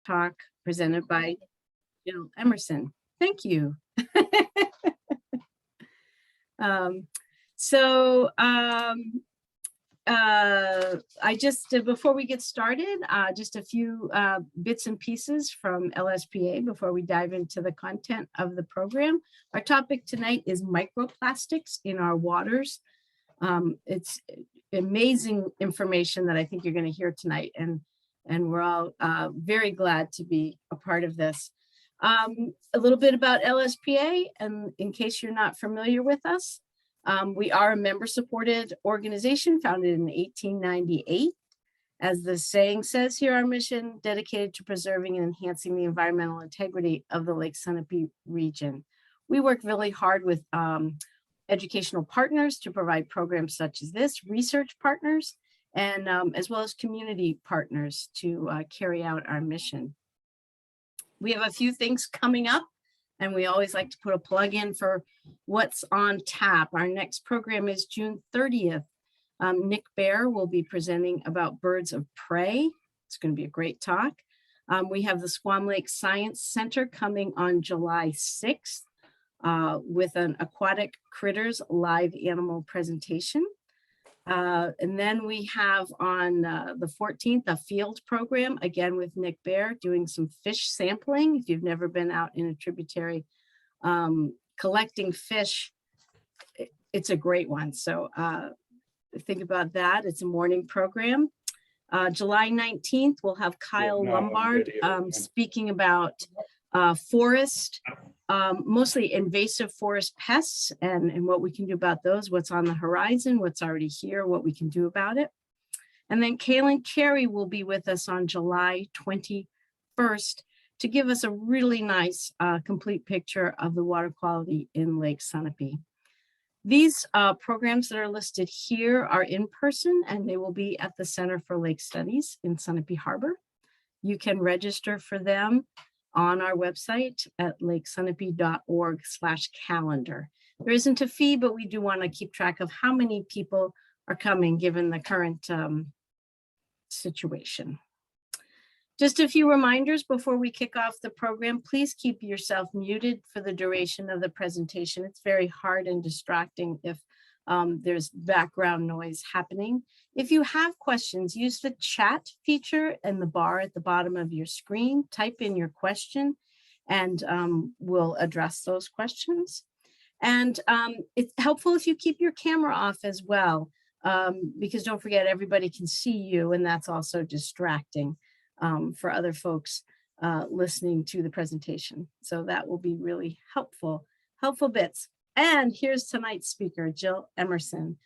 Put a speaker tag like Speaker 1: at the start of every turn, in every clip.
Speaker 1: talk presented by Jill Emerson. Thank you. um, so I just, before we get started, just a few bits and pieces from LSPA before we dive into the content of the program. Our topic tonight is microplastics in our waters. It's amazing information that I think you're going to hear tonight, and we're all very glad to be a part of this. A little bit about LSPA, and in case you're not familiar with us, we are a member-supported organization founded in 1898. As the saying says here, our mission dedicated to preserving and enhancing the environmental integrity of the Lake Sunapee region. We work really hard with educational partners to provide programs such as this, research partners, and as well as community partners to carry out our mission. We have a few things coming up, and we always like to put a plug in for what's on tap. Our next program is June 30th. Nick Bear will be presenting about birds of prey. It's going to be a great talk. We have the Squam Lake Science Center coming on July 6th with an aquatic critters live animal presentation. And then we have on the 14th, a field program, again with Nick Bear, doing some fish sampling. If you've never been out in a tributary collecting fish, it's a great one. So think about that. It's a morning program. July 19th, we'll have Kyle Lombard speaking about forest, mostly invasive forest pests and what we can do about those, what's on the horizon, what's already here, what we can do about it. And then Kaylin Carey will be with us on July 21st to give us a really nice complete picture of the water quality in Lake Sunapee. These programs that are listed here are in person, and they will be at the Center for Lake Studies in Sunapee Harbor. You can register for them on our website at lakesunapee.org/calendar. There isn't a fee, but we do want to keep track of how many people are coming given the current situation. Just a few reminders before we kick off the program. Please keep yourself muted for the duration of the presentation. It's very hard and distracting if there's background noise happening. If you have questions, use the chat feature in the bar at the bottom of your screen. Type in your question and we'll address those questions. And it's helpful if you keep your camera off as well, because don't forget, everybody can see you, and that's also distracting for other folks listening to the presentation. So that will be really helpful bits. And here's tonight's speaker, Jill Emerson.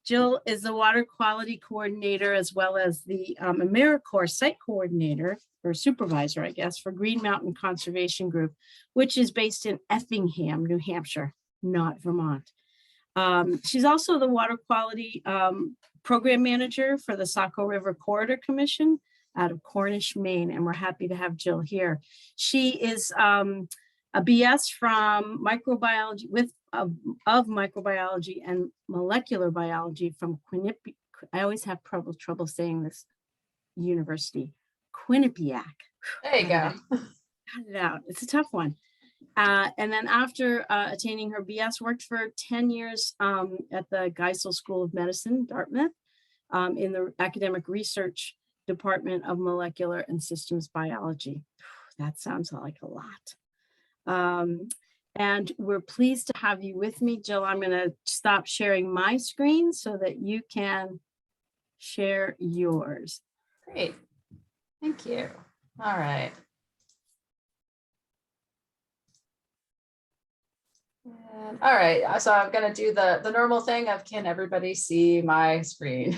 Speaker 1: Jill is the water quality coordinator as well as the AmeriCorps site coordinator or supervisor, I guess, for Green Mountain Conservation Group, which is based in Effingham, New Hampshire, not Vermont. She's also the water quality program manager for the Saco River Corridor Commission out of Cornish, Maine, and we're happy to have Jill here. She is a BS from microbiology of microbiology and molecular biology from Quinnipiac. I always have trouble saying this university, Quinnipiac.
Speaker 2: There you go.
Speaker 1: Cut it out. It's a tough one. And then after attaining her BS, worked for 10 years at the Geisel School of Medicine, Dartmouth, in the academic research department of molecular and systems biology. That sounds like a lot. And we're pleased to have you with me, Jill. I'm going to stop sharing my screen so that you can share yours.
Speaker 2: Great. Thank you. All right. And, all right. So I'm going to do the normal thing of, can everybody see my screen?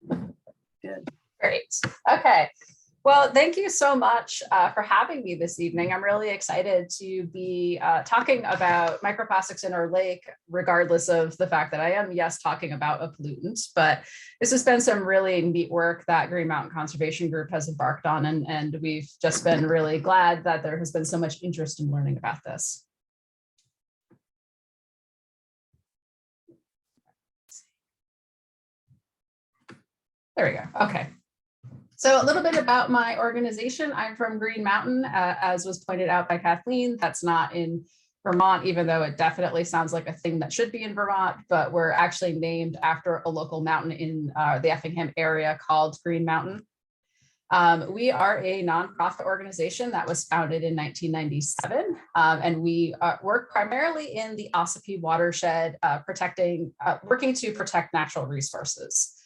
Speaker 1: Good.
Speaker 2: Great. Okay. Well, thank you so much for having me this evening. I'm really excited to be talking about microplastics in our lake, regardless of the fact that I am, yes, talking about a pollutant, but this has been some really neat work that Green Mountain Conservation Group has embarked on, and we've just been really glad that there has been so much interest in learning about this. There we go. Okay. So a little bit about my organization. I'm from Green Mountain, as was pointed out by Kathleen. That's not in Vermont, even though it definitely sounds like a thing that should be in Vermont, but we're actually named after a local mountain in the Effingham area called Green Mountain. We are a nonprofit organization that was founded in 1997, and we work primarily in the Ossipee Watershed, working to protect natural resources.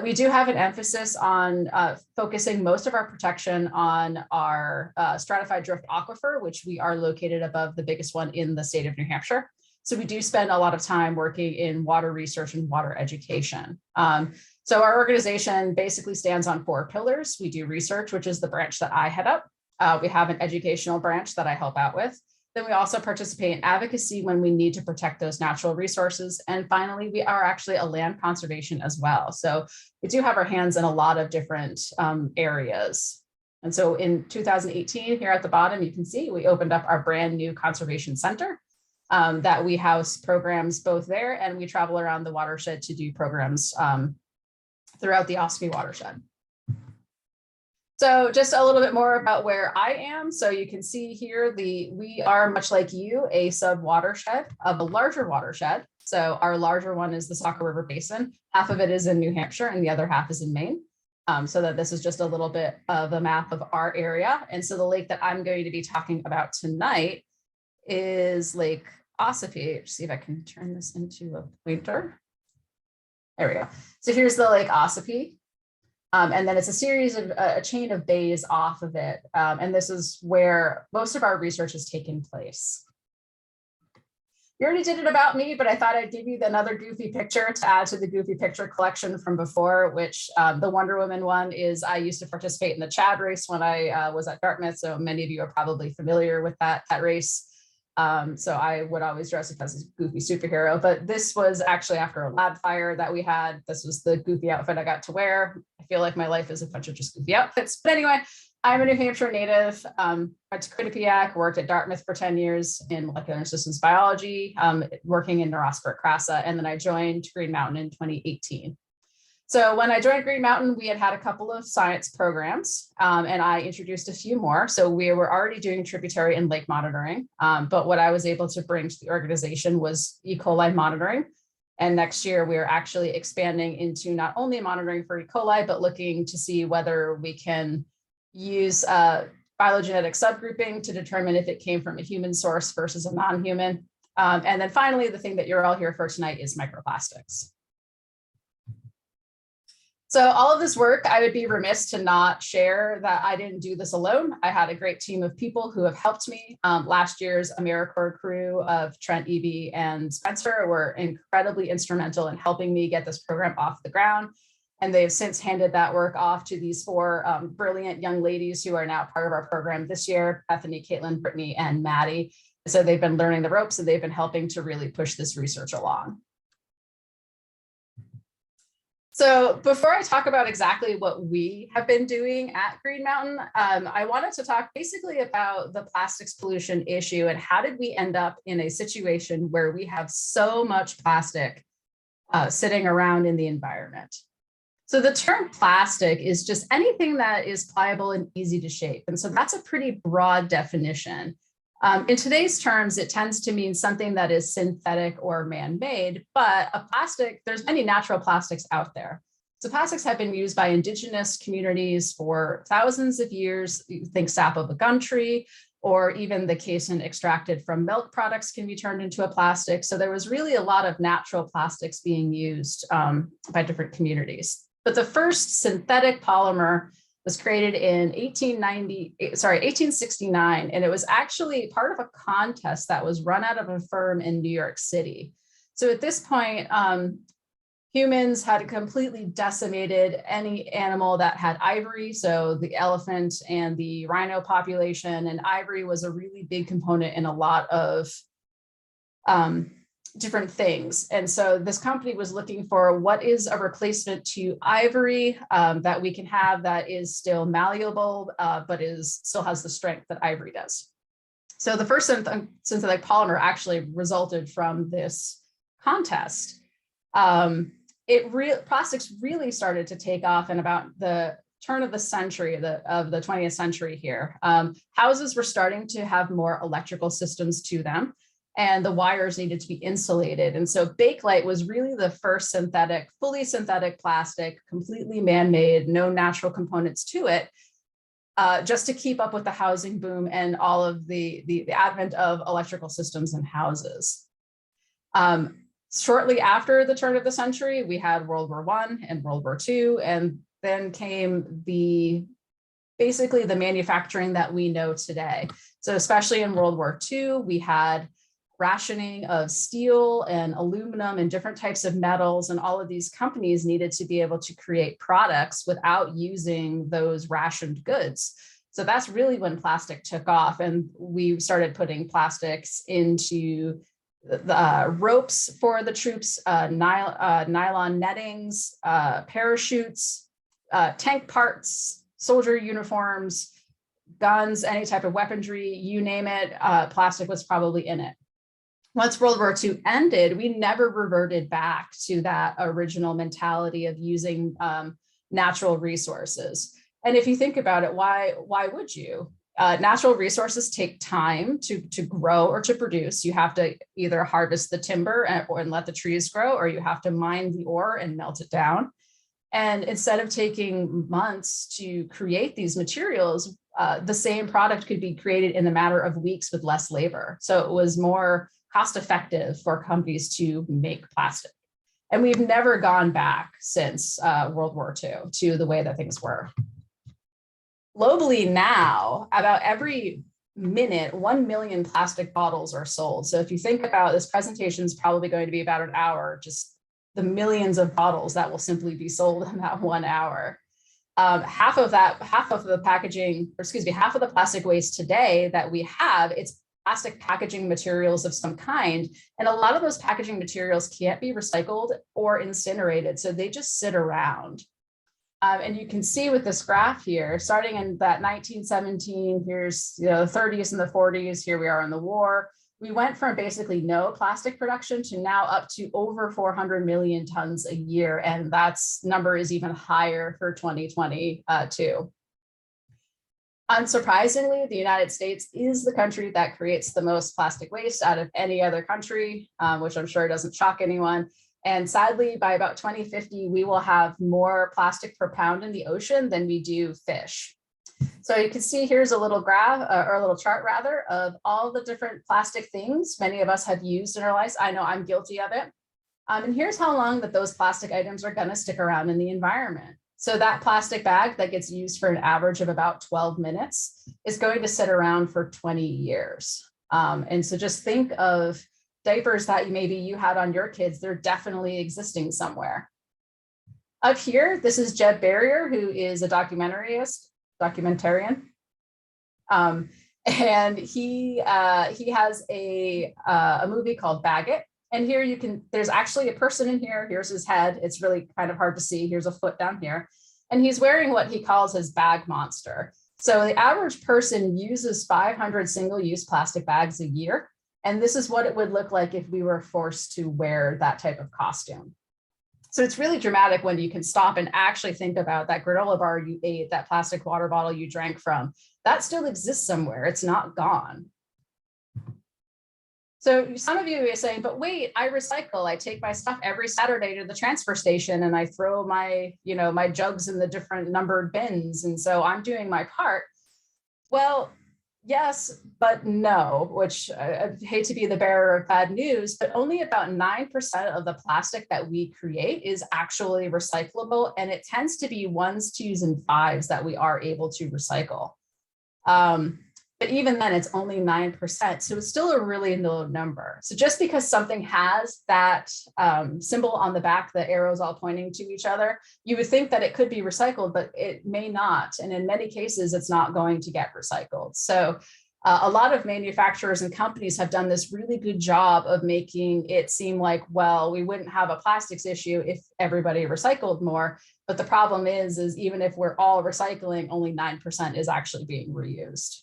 Speaker 2: We do have an emphasis on focusing most of our protection on our stratified drift aquifer, which we are located above the biggest one in the state of New Hampshire. So we do spend a lot of time working in water research and water education. So our organization basically stands on 4 pillars. We do research, which is the branch that I head up. We have an educational branch that I help out with. Then we also participate in advocacy when we need to protect those natural resources. And finally, we are actually a land conservation as well. So we do have our hands in a lot of different areas. And so in 2018, here at the bottom, you can see we opened up our brand new conservation center that we house programs both there, and we travel around the watershed to do programs throughout the Ossipee watershed. So just a little bit more about where I am. So you can see here, we are, much like you, a sub watershed of a larger watershed. So our larger one is the Saco River Basin. Half of it is in New Hampshire and the other half is in Maine. So that this is just a little bit of a map of our area. And so the lake that I'm going to be talking about tonight is Lake Ossipee. Let's see if I can turn this into a pointer. There we go. So here's the Lake Ossipee. And then it's a series of a chain of bays off of it. And this is where most of our research has taken place. You already did it about me, but I thought I'd give you another goofy picture to add to the goofy picture collection from before, which the Wonder Woman one is I used to participate in the Chad race when I was at Dartmouth. So many of you are probably familiar with that race. So I would always dress up as a goofy superhero, but this was actually after a lab fire that we had. This was the goofy outfit I got to wear. I feel like my life is a bunch of just goofy outfits. But anyway, I'm a New Hampshire native. Went to Quinnipiac, worked at Dartmouth for 10 years in molecular systems biology, working in Neuraspora crassa, and then I joined Green Mountain in 2018. So when I joined Green Mountain, we had a couple of science programs, and I introduced a few more. So we were already doing tributary and lake monitoring, but what I was able to bring to the organization was E. coli monitoring. And next year, we are actually expanding into not only monitoring for E. coli, but looking to see whether we can use phylogenetic subgrouping to determine if it came from a human source versus a non-human. And then finally, the thing that you're all here for tonight is microplastics. So all of this work, I would be remiss to not share that I didn't do this alone. I had a great team of people who have helped me. Last year's AmeriCorps crew of Trent, Evie, and Spencer were incredibly instrumental in helping me get this program off the ground. And they've since handed that work off to these 4 brilliant young ladies who are now part of our program this year, Bethany, Caitlin, Brittany, and Maddie. So they've been learning the ropes and they've been helping to really push this research along. So before I talk about exactly what we have been doing at Green Mountain, I wanted to talk basically about the plastics pollution issue and how did we end up in a situation where we have so much plastic sitting around in the environment. So the term plastic is just anything that is pliable and easy to shape. And so that's a pretty broad definition. In today's terms, it tends to mean something that is synthetic or man-made, but a plastic, there's many natural plastics out there. So plastics have been used by indigenous communities for thousands of years. You think sap of a gum tree, or even the casein extracted from milk products can be turned into a plastic. So there was really a lot of natural plastics being used by different communities. But the first synthetic polymer was created in 1869, and it was actually part of a contest that was run out of a firm in New York City. So at this point, humans had completely decimated any animal that had ivory, so the elephant and the rhino population, and ivory was a really big component in a lot of different things. And so this company was looking for what is a replacement to ivory that we can have that is still malleable, but still has the strength that ivory does. So the first synthetic polymer actually resulted from this contest. Plastics really started to take off in about the turn of the century, of the 20th century here, houses were starting to have more electrical systems to them, and the wires needed to be insulated. And so Bakelite was really the first synthetic, fully synthetic plastic, completely man-made, no natural components to it, just to keep up with the housing boom and all of the advent of electrical systems in houses. Shortly after the turn of the century, we had World War I and World War II, and then came basically the manufacturing that we know today. So especially in World War II, we had rationing of steel and aluminum and different types of metals, and all of these companies needed to be able to create products without using those rationed goods. So that's really when plastic took off, and we started putting plastics into the ropes for the troops, nylon nettings, parachutes, tank parts, soldier uniforms, guns, any type of weaponry, you name it, plastic was probably in it. Once World War II ended, we never reverted back to that original mentality of using natural resources. And if you think about it, why would you? Natural resources take time to grow or to produce. You have to either harvest the timber and let the trees grow, or you have to mine the ore and melt it down. And instead of taking months to create these materials, the same product could be created in a matter of weeks with less labor. So it was more cost effective for companies to make plastic. And we've never gone back since World War II to the way that things were. Globally now, about every minute, 1 million plastic bottles are sold. So if you think about this presentation is probably going to be about an hour, just the millions of bottles that will simply be sold in that 1 hour. Half of the plastic waste today that we have, it's plastic packaging materials of some kind. And a lot of those packaging materials can't be recycled or incinerated. So they just sit around. And you can see with this graph here, starting in that 1917, here's the 30s and the 40s, here we are in the war. We went from basically no plastic production to now up to over 400 million tons a year. And that's number is even higher for 2022. Unsurprisingly, the United States is the country that creates the most plastic waste out of any other country, which I'm sure doesn't shock anyone. And sadly, by about 2050, we will have more plastic per pound in the ocean than we do fish. So you can see here's a little graph, or a little chart rather, of all the different plastic things many of us have used in our lives. I know I'm guilty of it. And here's how long that those plastic items are going to stick around in the environment. So that plastic bag that gets used for an average of about 12 minutes is going to sit around for 20 years. And so just think of diapers that maybe you had on your kids, they're definitely existing somewhere. Up here, this is Jed Barrier, who is a documentarian. And he has a movie called Bag It. And here there's actually a person in here. Here's his head. It's really kind of hard to see. Here's a foot down here. And he's wearing what he calls his bag monster. So the average person uses 500 single-use plastic bags a year. And this is what it would look like if we were forced to wear that type of costume. So it's really dramatic when you can stop and actually think about that granola bar you ate, that plastic water bottle you drank from. That still exists somewhere. It's not gone. So some of you are saying, but wait, I recycle. I take my stuff every Saturday to the transfer station and I throw my jugs in the different numbered bins. And so I'm doing my part. Well, yes, but no, which I hate to be the bearer of bad news, but only about 9% of the plastic that we create is actually recyclable. And it tends to be 1s, 2s, and 5s that we are able to recycle. But even then it's only 9%. So it's still a really low number. So just because something has that symbol on the back, the arrows all pointing to each other, you would think that it could be recycled, but it may not. And in many cases, it's not going to get recycled. So a lot of manufacturers and companies have done this really good job of making it seem like, well, we wouldn't have a plastics issue if everybody recycled more. But the problem is even if we're all recycling, only 9% is actually being reused.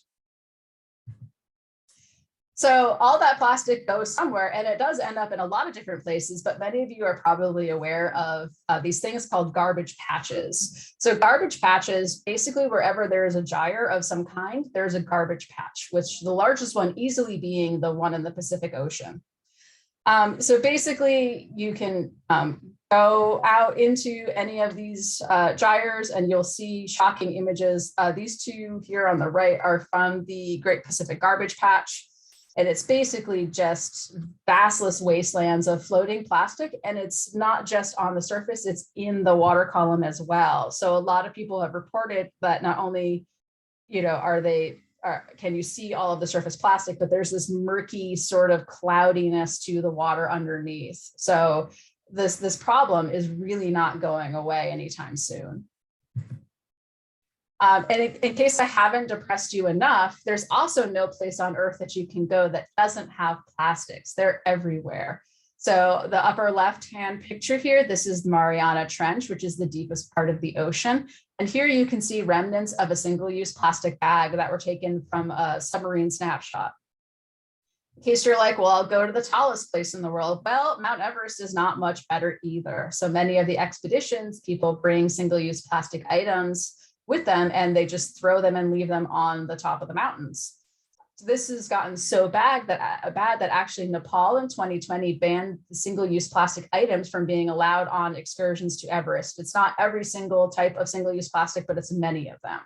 Speaker 2: So all that plastic goes somewhere, and it does end up in a lot of different places, but many of you are probably aware of these things called garbage patches. So garbage patches, basically wherever there is a gyre of some kind, there's a garbage patch, which the largest one easily being the one in the Pacific Ocean. So basically you can go out into any of these gyres and you'll see shocking images. These two here on the right are from the Great Pacific Garbage Patch. And it's basically just vastless wastelands of floating plastic. And it's not just on the surface, it's in the water column as well. So a lot of people have reported that not only, can you see all of the surface plastic, but there's this murky sort of cloudiness to the water underneath. So this problem is really not going away anytime soon. And in case I haven't depressed you enough, there's also no place on Earth that you can go that doesn't have plastics. They're everywhere. So the upper left-hand picture here, this is the Mariana Trench, which is the deepest part of the ocean. And here you can see remnants of a single-use plastic bag that were taken from a submarine snapshot. In case you're like, well, I'll go to the tallest place in the world. Well, Mount Everest is not much better either. So many of the expeditions, people bring single-use plastic items with them and they just throw them and leave them on the top of the mountains. So this has gotten so bad that actually Nepal in 2020 banned the single-use plastic items from being allowed on excursions to Everest. It's not every single type of single-use plastic, but it's many of them.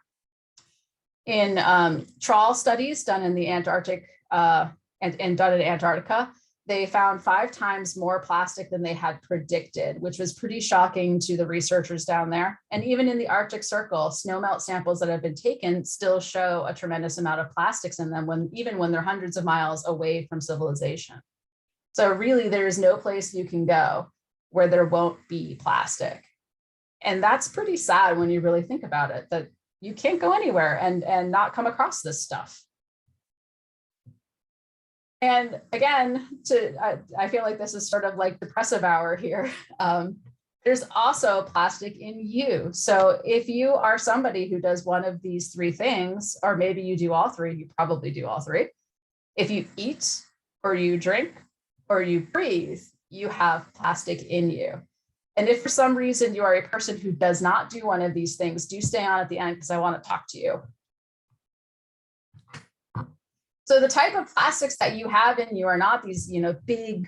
Speaker 2: In trawl studies done in the Antarctic and done in Antarctica, they found 5 times more plastic than they had predicted, which was pretty shocking to the researchers down there. And even in the Arctic Circle, snowmelt samples that have been taken still show a tremendous amount of plastics in them, even when they're hundreds of miles away from civilization. So really, there is no place you can go where there won't be plastic. And that's pretty sad when you really think about it, that you can't go anywhere and not come across this stuff. And again, I feel like this is sort of like depressive hour here. There's also plastic in you. So if you are somebody who does one of these 3 things, or maybe you do all 3, you probably do all 3. If you eat or you drink or you breathe, you have plastic in you. And if for some reason you are a person who does not do one of these things, do stay on at the end because I want to talk to you. So the type of plastics that you have in you are not these,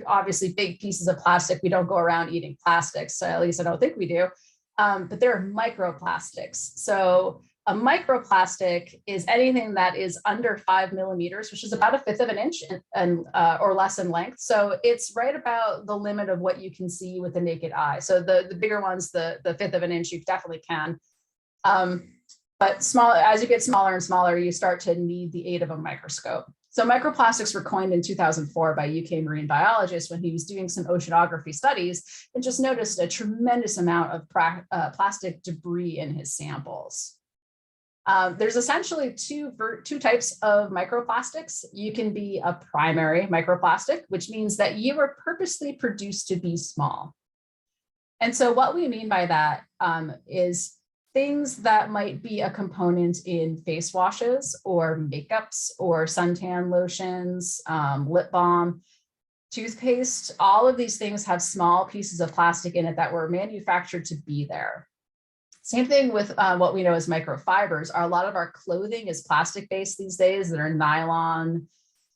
Speaker 2: obviously big pieces of plastic. We don't go around eating plastics, so at least I don't think we do. But there are microplastics. So a microplastic is anything that is under 5 millimeters, which is about 1/5 of an inch or less in length. So it's right about the limit of what you can see with the naked eye. So the bigger ones, the 1/5 of an inch, you definitely can. But as you get smaller and smaller, you start to need the aid of a microscope. So microplastics were coined in 2004 by a UK marine biologist when he was doing some oceanography studies and just noticed a tremendous amount of plastic debris in his samples. There's essentially two types of microplastics. You can be a primary microplastic, which means that you were purposely produced to be small. And so what we mean by that is things that might be a component in face washes or makeups or suntan lotions, lip balm, toothpaste. All of these things have small pieces of plastic in it that were manufactured to be there. Same thing with what we know as microfibers. A lot of our clothing is plastic-based these days. They're nylon,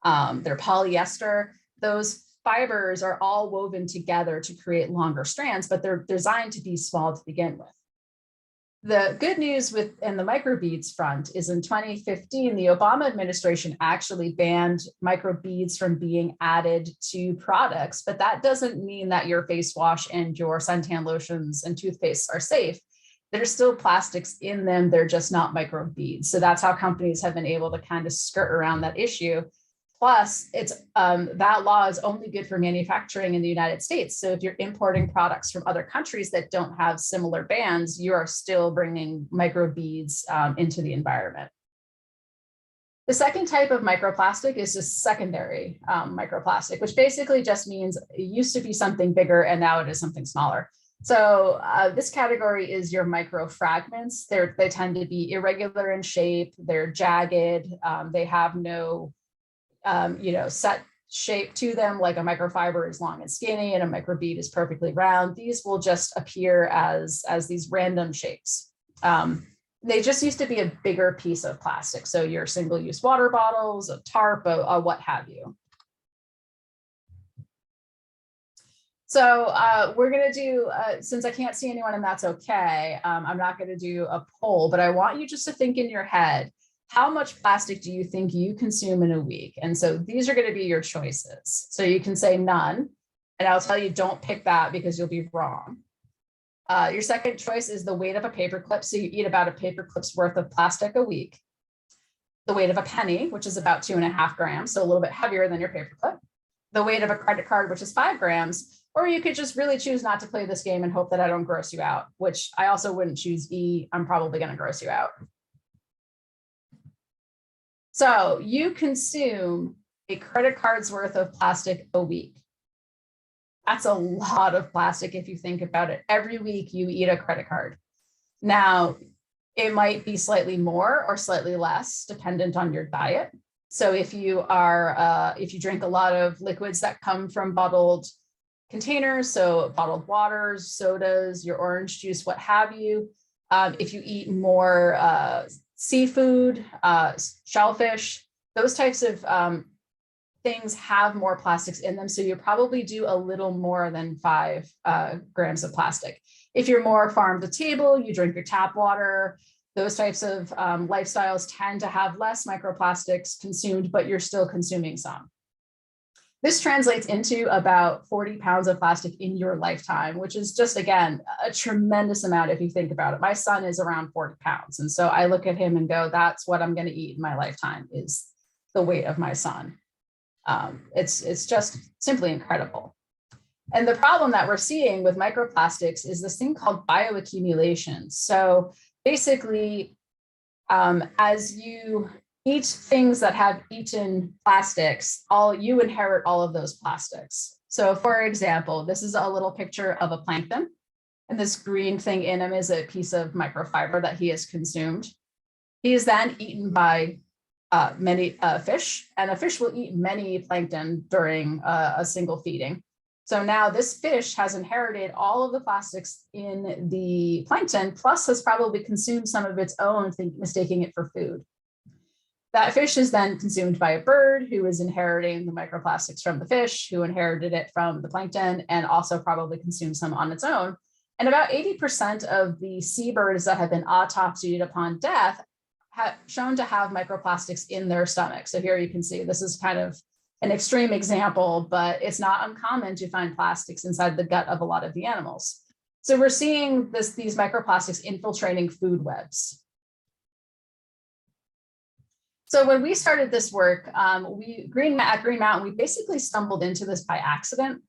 Speaker 2: they're polyester. Those fibers are all woven together to create longer strands, but they're designed to be small to begin with. The good news in the microbeads front is in 2015, the Obama administration actually banned microbeads from being added to products, but that doesn't mean that your face wash and your suntan lotions and toothpaste are safe. There's still plastics in them, they're just not microbeads. So that's how companies have been able to kind of skirt around that issue. Plus, that law is only good for manufacturing in the United States. So if you're importing products from other countries that don't have similar bans, you are still bringing microbeads into the environment. The second type of microplastic is just secondary microplastic, which basically just means it used to be something bigger and now it is something smaller. So this category is your microfragments. They tend to be irregular in shape, they're jagged, they have no set shape to them, like a microfiber is long and skinny and a microbead is perfectly round. These will just appear as these random shapes. They just used to be a bigger piece of plastic. So your single-use water bottles, a tarp, a what have you. So we're going to do, since I can't see anyone and that's okay, I'm not going to do a poll, but I want you just to think in your head, how much plastic do you think you consume in a week? And so these are going to be your choices. So you can say none, and I'll tell you don't pick that because you'll be wrong. Your second choice is the weight of a paperclip. So you eat about a paperclip's worth of plastic a week. The weight of a penny, which is about 2.5 grams, so a little bit heavier than your paperclip. The weight of a credit card, which is 5 grams. Or you could just really choose not to play this game and hope that I don't gross you out, which I also wouldn't choose E. I'm probably going to gross you out. So you consume a credit card's worth of plastic a week. That's a lot of plastic if you think about it. Every week you eat a credit card. Now, it might be slightly more or slightly less dependent on your diet. So if you drink a lot of liquids that come from bottled containers, so bottled waters, sodas, your orange juice, what have you. If you eat more seafood, shellfish, those types of things have more plastics in them. So you probably do a little more than 5 grams of plastic. If you're more farm to table, you drink your tap water, those types of lifestyles tend to have less microplastics consumed, but you're still consuming some. This translates into about 40 pounds of plastic in your lifetime, which is just, again, a tremendous amount if you think about it. My son is around 40 pounds. And so I look at him and go, that's what I'm going to eat in my lifetime is the weight of my son. It's just simply incredible. And the problem that we're seeing with microplastics is this thing called bioaccumulation. So basically, as you eat things that have eaten plastics, you inherit all of those plastics. So for example, this is a little picture of a plankton, and this green thing in him is a piece of microfiber that he has consumed. He is then eaten by many fish, and a fish will eat many plankton during a single feeding. So now this fish has inherited all of the plastics in the plankton, plus has probably consumed some of its own, mistaking it for food. That fish is then consumed by a bird who is inheriting the microplastics from the fish, who inherited it from the plankton, and also probably consumed some on its own. And about 80% of the seabirds that have been autopsied upon death have shown to have microplastics in their stomach. So here you can see this is kind of an extreme example, but it's not uncommon to find plastics inside the gut of a lot of the animals. So we're seeing these microplastics infiltrating food webs. So when we started this work, at Green Mountain, we basically stumbled into this by accident.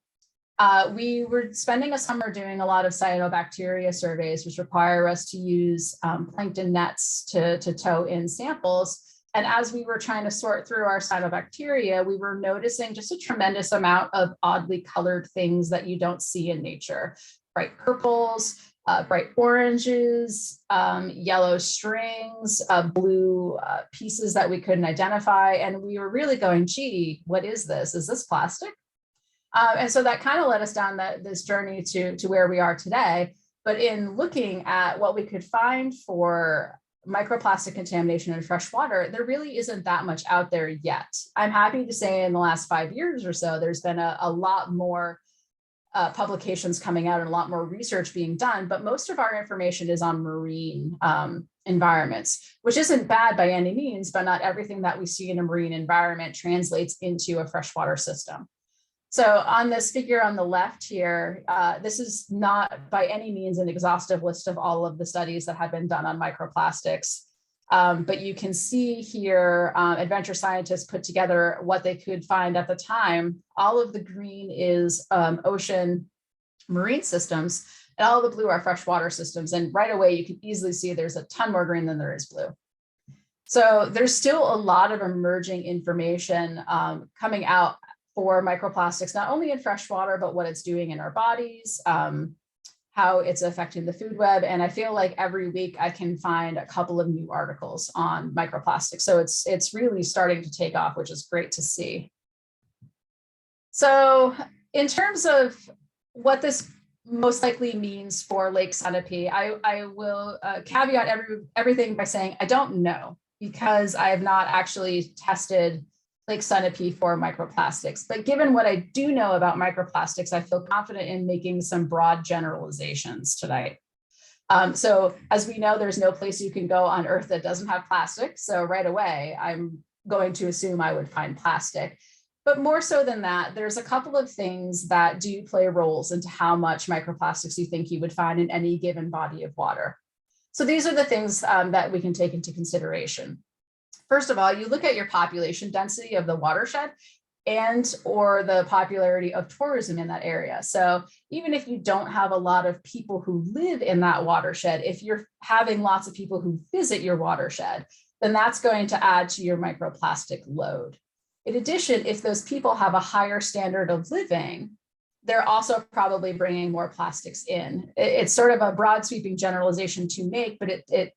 Speaker 2: We were spending a summer doing a lot of cyanobacteria surveys, which require us to use plankton nets to tow in samples. And as we were trying to sort through our cyanobacteria, we were noticing just a tremendous amount of oddly colored things that you don't see in nature. Bright purples, bright oranges, yellow strings, blue pieces that we couldn't identify. And we were really going, gee, what is this? Is this plastic? And so that kind of led us down this journey to where we are today. But in looking at what we could find for microplastic contamination in fresh water, there really isn't that much out there yet. I'm happy to say in the last 5 years or so, there's been a lot more publications coming out and a lot more research being done, but most of our information is on marine environments, which isn't bad by any means, but not everything that we see in a marine environment translates into a freshwater system. So on this figure on the left here, this is not by any means an exhaustive list of all of the studies that have been done on microplastics. But you can see here, adventure scientists put together what they could find at the time. All of the green is ocean marine systems, and all of the blue are freshwater systems. And right away, you can easily see there's a ton more green than there is blue. So there's still a lot of emerging information coming out for microplastics, not only in freshwater, but what it's doing in our bodies, how it's affecting the food web. And I feel like every week I can find a couple of new articles on microplastics. So it's really starting to take off, which is great to see. So in terms of what this most likely means for Lake Sunapee, I will caveat everything by saying I don't know, because I have not actually tested Lake Sunapee for microplastics. But given what I do know about microplastics, I feel confident in making some broad generalizations tonight. So as we know, there's no place you can go on Earth that doesn't have plastic. So right away, I'm going to assume I would find plastic. But more so than that, there's a couple of things that do play roles into how much microplastics you think you would find in any given body of water. So these are the things that we can take into consideration. First of all, you look at your population density of the watershed and or the popularity of tourism in that area. So even if you don't have a lot of people who live in that watershed, if you're having lots of people who visit your watershed, then that's going to add to your microplastic load. In addition, if those people have a higher standard of living, they're also probably bringing more plastics in. It's sort of a broad sweeping generalization to make, but it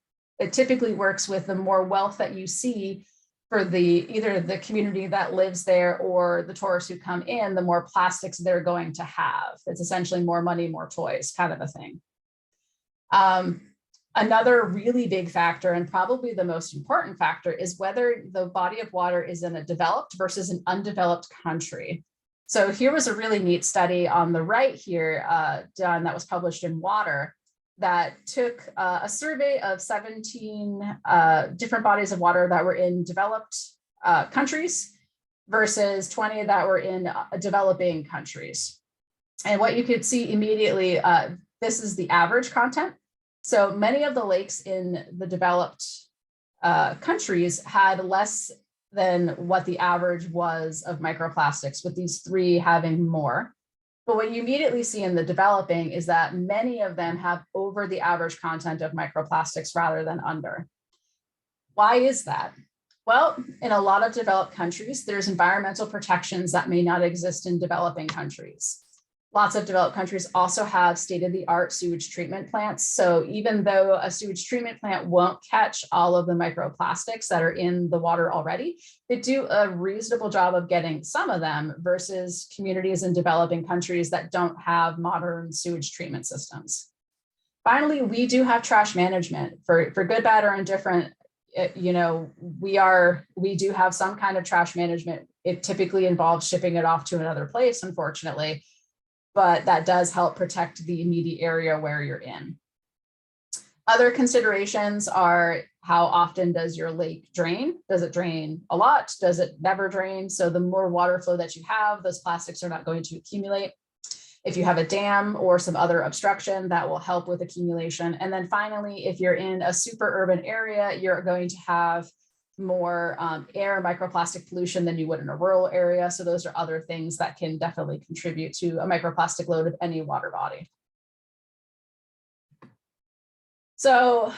Speaker 2: typically works with the more wealth that you see for either the community that lives there or the tourists who come in, the more plastics they're going to have. It's essentially more money, more toys kind of a thing. Another really big factor, and probably the most important factor, is whether the body of water is in a developed versus an undeveloped country. So here was a really neat study on the right here done that was published in Water that took a survey of 17 different bodies of water that were in developed countries versus 20 that were in developing countries. And what you could see immediately, this is the average content. So many of the lakes in the developed countries had less than what the average was of microplastics, with these three having more. But what you immediately see in the developing is that many of them have over the average content of microplastics rather than under. Why is that? Well, in a lot of developed countries, there's environmental protections that may not exist in developing countries. Lots of developed countries also have state-of-the-art sewage treatment plants. So even though a sewage treatment plant won't catch all of the microplastics that are in the water already, they do a reasonable job of getting some of them versus communities in developing countries that don't have modern sewage treatment systems. Finally, we do have trash management for good, bad, or indifferent. You know, we do have some kind of trash management. It typically involves shipping it off to another place, unfortunately, but that does help protect the immediate area where you're in. Other considerations are, how often does your lake drain? Does it drain a lot? Does it never drain? So the more water flow that you have, those plastics are not going to accumulate. If you have a dam or some other obstruction, that will help with accumulation. And then finally, if you're in a super urban area, you're going to have more air microplastic pollution than you would in a rural area. So those are other things that can definitely contribute to a microplastic load of any water body. So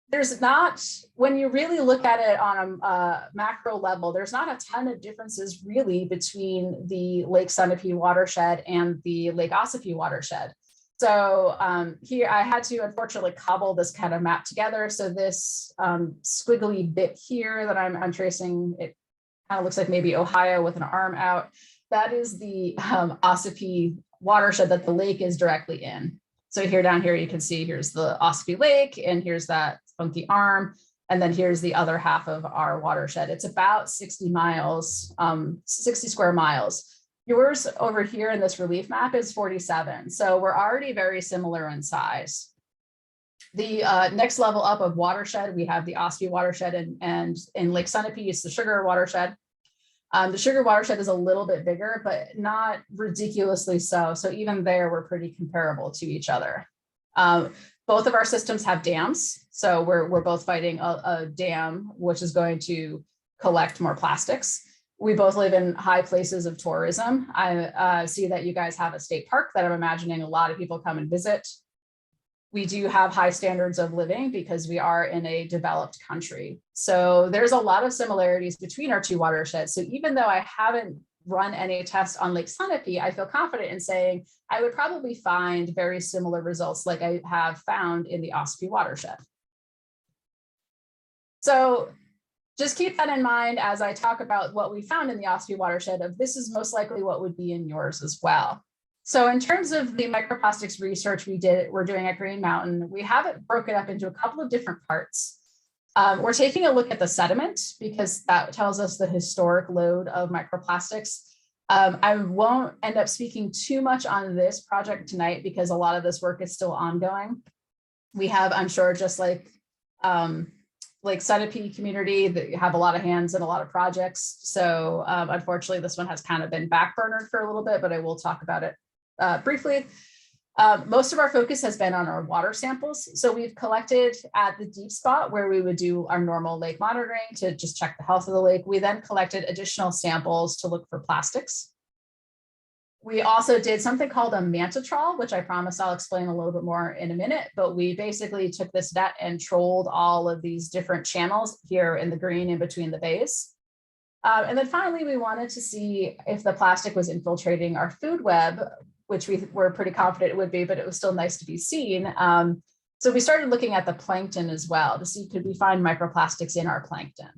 Speaker 2: there's not, when you really look at it on a macro level, there's not a ton of differences really between the Lake Sunapee watershed and the Lake Ossipee watershed. So here I had to unfortunately cobble this kind of map together. So this squiggly bit here that I'm tracing, it kind of looks like maybe Ohio with an arm out. That is the Ossipee watershed that the lake is directly in. So here down here, you can see here's the Ossipee Lake, and here's that funky arm. And then here's the other half of our watershed. It's about 60 miles, 60 square miles. Yours over here in this relief map is 47. So we're already very similar in size. The next level up of watershed, we have the Ossipee watershed, and in Lake Sunapee, it's the Sugar watershed. The Sugar watershed is a little bit bigger, but not ridiculously so. So even there, we're pretty comparable to each other. Both of our systems have dams. So we're both fighting a dam, which is going to collect more plastics. We both live in high places of tourism. I see that you guys have a state park that I'm imagining a lot of people come and visit. We do have high standards of living because we are in a developed country. So there's a lot of similarities between our two watersheds. So even though I haven't run any tests on Lake Sunapee, I feel confident in saying I would probably find very similar results like I have found in the Ossipee watershed. So just keep that in mind as I talk about what we found in the Ossipee watershed, of this is most likely what would be in yours as well. So in terms of the microplastics research we're doing at Green Mountain, we have it broken up into a couple of different parts. We're taking a look at the sediment because that tells us the historic load of microplastics. I won't end up speaking too much on this project tonight because a lot of this work is still ongoing. We have, I'm sure, just like Sunapee community that have a lot of hands and a lot of projects. So unfortunately, this one has kind of been backburnered for a little bit, but I will talk about it briefly. Most of our focus has been on our water samples. So we've collected at the deep spot where we would do our normal lake monitoring to just check the health of the lake. We then collected additional samples to look for plastics. We also did something called a manta trawl, which I promise I'll explain a little bit more in a minute, but we basically took this net and trolled all of these different channels here in the green in between the bays. And then finally, we wanted to see if the plastic was infiltrating our food web, which we were pretty confident it would be, but it was still nice to be seen. So we started looking at the plankton as well to see, could we find microplastics in our plankton?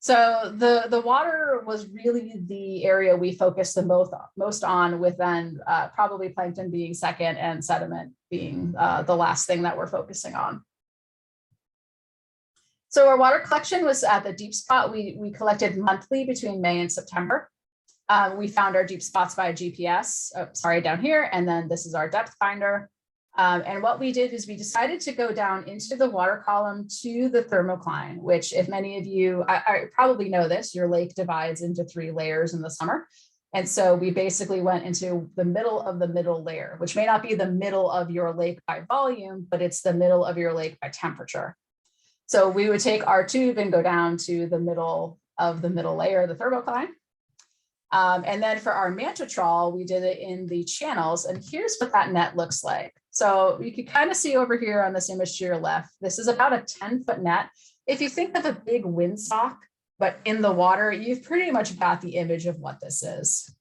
Speaker 2: So the water was really the area we focused the most on, with then probably plankton being second and sediment being the last thing that we're focusing on. So our water collection was at the deep spot. We collected monthly between May and September. We found our deep spots by GPS, down here, and then this is our depth finder. And what we did is we decided to go down into the water column to the thermocline, which if many of you, I probably know this, your lake divides into 3 layers in the summer. And so we basically went into the middle of the middle layer, which may not be the middle of your lake by volume, but it's the middle of your lake by temperature. So we would take our tube and go down to the middle of the middle layer, the thermocline. And then for our manta trawl, we did it in the channels. And here's what that net looks like. So you can kind of see over here on this image to your left, this is about a 10-foot net. If you think of a big windsock, but in the water, you've pretty much got the image of what this is.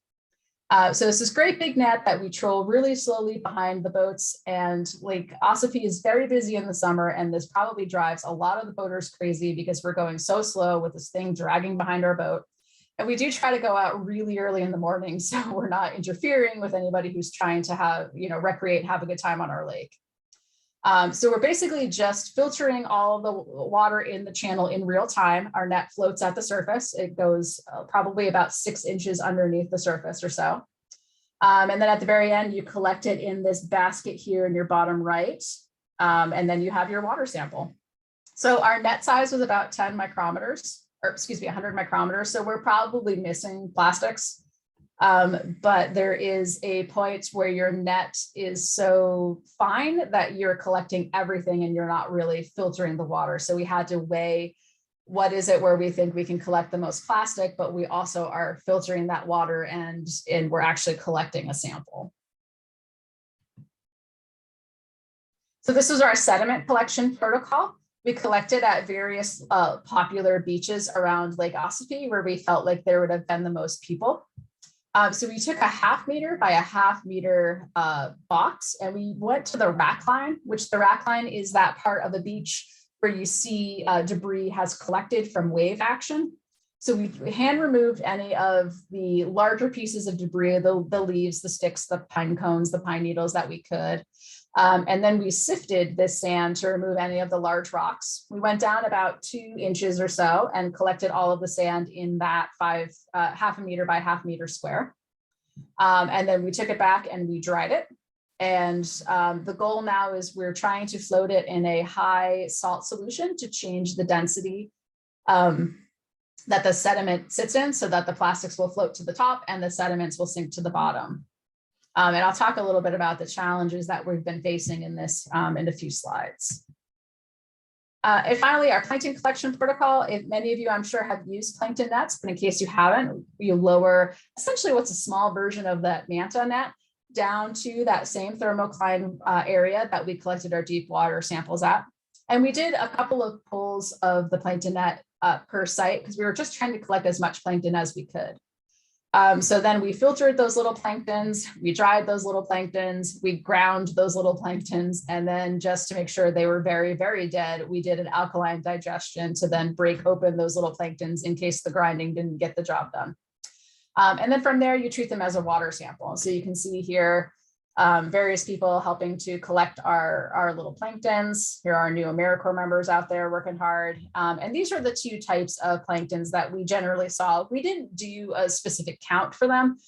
Speaker 2: So it's this great big net that we troll really slowly behind the boats, and Lake Ossipee is very busy in the summer, and this probably drives a lot of the boaters crazy because we're going so slow with this thing dragging behind our boat. And we do try to go out really early in the morning, so we're not interfering with anybody who's trying to have, recreate, have a good time on our lake. So we're basically just filtering all of the water in the channel in real time. Our net floats at the surface. It goes probably about 6 inches underneath the surface or so. And then at the very end, you collect it in this basket here in your bottom right. And then you have your water sample. So our net size was about 10 micrometers, or excuse me, 100 micrometers. So we're probably missing plastics. But there is a point where your net is so fine that you're collecting everything and you're not really filtering the water. So we had to weigh what is it where we think we can collect the most plastic, but we also are filtering that water and we're actually collecting a sample. So this was our sediment collection protocol. We collected at various popular beaches around Lake Ossipee where we felt like there would have been the most people. So we took a 1/2 meter by a 1/2 meter box, and we went to the rack line, which the rack line is that part of the beach where you see debris has collected from wave action. So we hand removed any of the larger pieces of debris, the leaves, the sticks, the pine cones, the pine needles that we could. And then we sifted this sand to remove any of the large rocks. We went down about 2 inches or so and collected all of the sand in that 1/2 meter by 1/2 meter square. And then we took it back and we dried it. And the goal now is we're trying to float it in a high salt solution to change the density that the sediment sits in, so that the plastics will float to the top and the sediments will sink to the bottom. And I'll talk a little bit about the challenges that we've been facing in this in a few slides. And finally, our plankton collection protocol. If many of you, I'm sure, have used plankton nets, but in case you haven't, you lower essentially what's a small version of that manta net down to that same thermocline area that we collected our deep water samples at. And we did a couple of pulls of the plankton net per site because we were just trying to collect as much plankton as we could. So then we filtered those little planktons, we dried those little planktons, we ground those little planktons, and then just to make sure they were very, very dead, we did an alkaline digestion to then break open those little planktons in case the grinding didn't get the job done. And then from there, you treat them as a water sample. So you can see here, various people helping to collect our little planktons. Here are our new AmeriCorps members out there working hard. And these are the two types of planktons that we generally saw. We didn't do a specific count for them.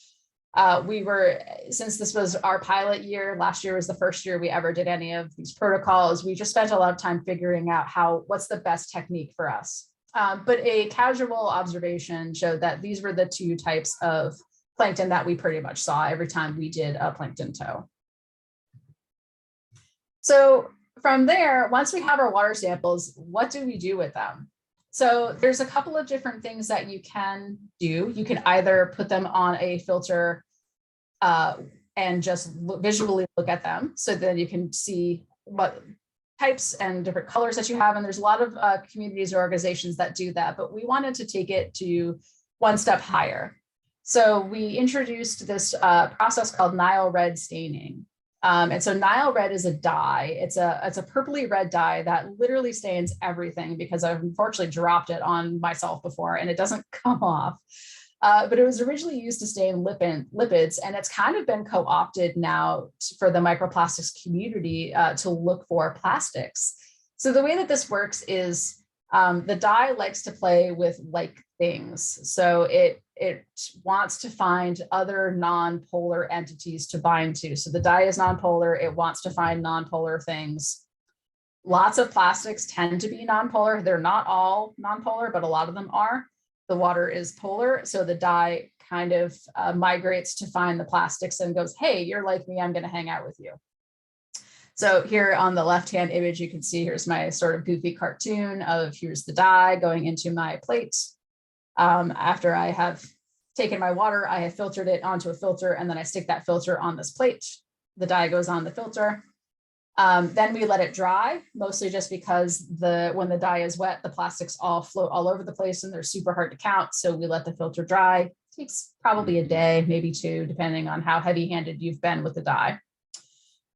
Speaker 2: Since this was our pilot year, last year was the first year we ever did any of these protocols. We just spent a lot of time figuring out what's the best technique for us. But a casual observation showed that these were the two types of plankton that we pretty much saw every time we did a plankton tow. So from there, once we have our water samples, what do we do with them? So there's a couple of different things that you can do. You can either put them on a filter and just visually look at them so that you can see what types and different colors that you have. And there's a lot of communities or organizations that do that, but we wanted to take it to one step higher. So we introduced this process called Nile red staining. And so Nile red is a dye. It's a purpley red dye that literally stains everything because I've unfortunately dropped it on myself before and it doesn't come off. But it was originally used to stain lipids, and it's kind of been co-opted now for the microplastics community to look for plastics. So the way that this works is the dye likes to play with like things. So it wants to find other non-polar entities to bind to. So the dye is non-polar. It wants to find non-polar things. Lots of plastics tend to be non-polar. They're not all non-polar, but a lot of them are. The water is polar. So the dye kind of migrates to find the plastics and goes, hey, you're like me, I'm going to hang out with you. So here on the left-hand image, you can see here's my sort of goofy cartoon of here's the dye going into my plate. After I have taken my water, I have filtered it onto a filter, and then I stick that filter on this plate. The dye goes on the filter. Then we let it dry, mostly just because when the dye is wet, the plastics all float all over the place and they're super hard to count. So we let the filter dry. It takes probably a day, maybe two, depending on how heavy-handed you've been with the dye.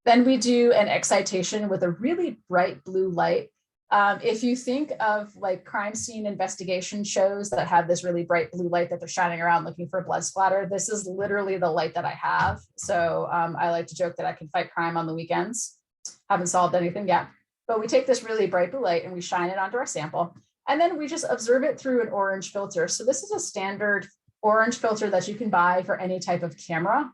Speaker 2: Then we do an excitation with a really bright blue light. If you think of like crime scene investigation shows that have this really bright blue light that they're shining around looking for blood splatter, this is literally the light that I have. So I like to joke that I can fight crime on the weekends. Haven't solved anything yet, but we take this really bright blue light and we shine it onto our sample. And then we just observe it through an orange filter. So this is a standard orange filter that you can buy for any type of camera.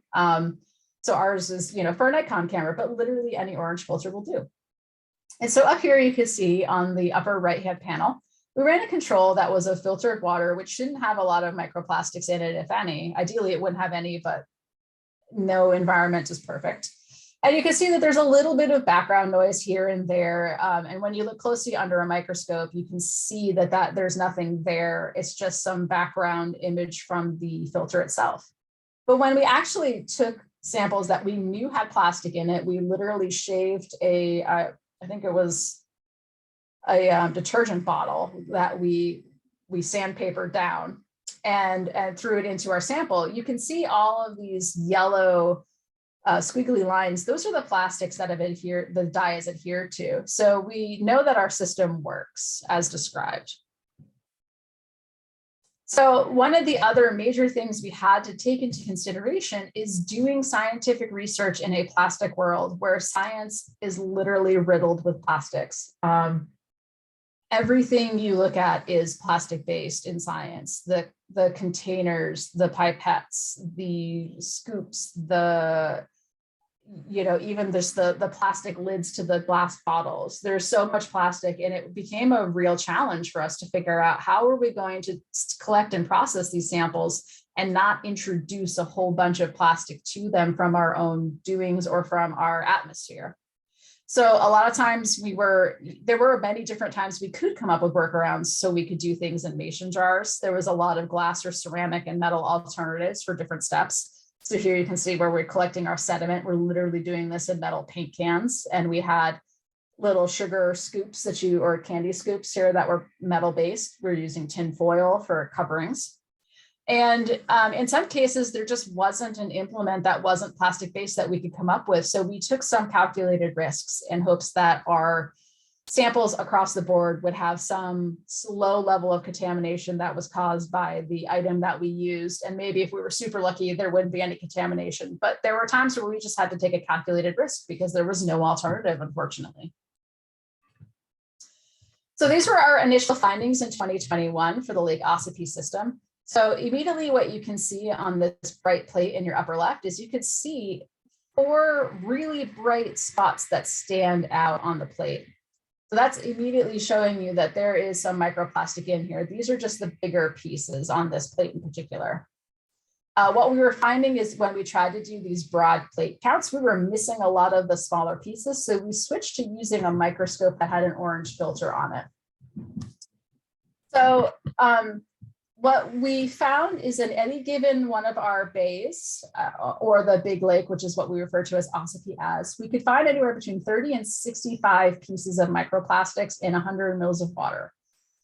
Speaker 2: So ours is, for a Nikon camera, but literally any orange filter will do. And so up here, you can see on the upper right-hand panel, we ran a control that was a filtered water, which shouldn't have a lot of microplastics in it, if any. Ideally, it wouldn't have any, but no environment is perfect. And you can see that there's a little bit of background noise here and there. And when you look closely under a microscope, you can see that there's nothing there. It's just some background image from the filter itself. But when we actually took samples that we knew had plastic in it, we literally shaved I think it was a detergent bottle that we sandpapered down and threw it into our sample. You can see all of these yellow squiggly lines. Those are the plastics that the dye is adhered to. So we know that our system works as described. So one of the other major things we had to take into consideration is doing scientific research in a plastic world where science is literally riddled with plastics. Everything you look at is plastic-based in science. The containers, the pipettes, the scoops, even just the plastic lids to the glass bottles. There's so much plastic, and it became a real challenge for us to figure out how are we going to collect and process these samples and not introduce a whole bunch of plastic to them from our own doings or from our atmosphere. So a lot of times there were many different times we could come up with workarounds so we could do things in mason jars. There was a lot of glass or ceramic and metal alternatives for different steps. So here you can see where we're collecting our sediment. We're literally doing this in metal paint cans. And we had little sugar scoops or candy scoops here that were metal based. We're using tin foil for coverings. And in some cases, there just wasn't an implement that wasn't plastic-based that we could come up with. So we took some calculated risks in hopes that our samples across the board would have some low level of contamination that was caused by the item that we used. And maybe if we were super lucky, there wouldn't be any contamination. But there were times where we just had to take a calculated risk because there was no alternative, unfortunately. So these were our initial findings in 2021 for the Lake Ossipee system. So immediately what you can see on this bright plate in your upper left is you can see 4 really bright spots that stand out on the plate. So that's immediately showing you that there is some microplastic in here. These are just the bigger pieces on this plate in particular. What we were finding is when we tried to do these broad plate counts, we were missing a lot of the smaller pieces. So we switched to using a microscope that had an orange filter on it. So what we found is in any given one of our bays or the big lake, which is what we refer to as Ossipee as, we could find anywhere between 30 and 65 pieces of microplastics in 100 mils of water.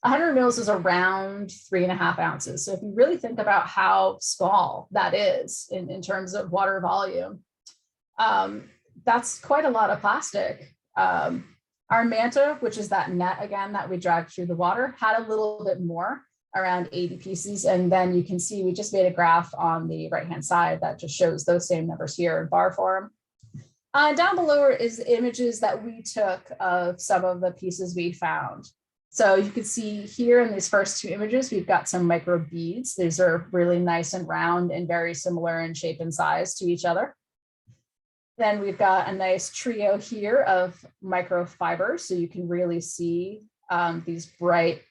Speaker 2: 100 mils is around 3.5 ounces. So if you really think about how small that is in terms of water volume, that's quite a lot of plastic. Our manta, which is that net again that we dragged through the water, had a little bit more, around 80 pieces. And then you can see we just made a graph on the right-hand side that just shows those same numbers here in bar form. Down below is images that we took of some of the pieces we found. So you can see here in these first 2 images, we've got some micro beads. These are really nice and round and very similar in shape and size to each other. Then we've got a nice trio here of microfibers. So you can really see these bright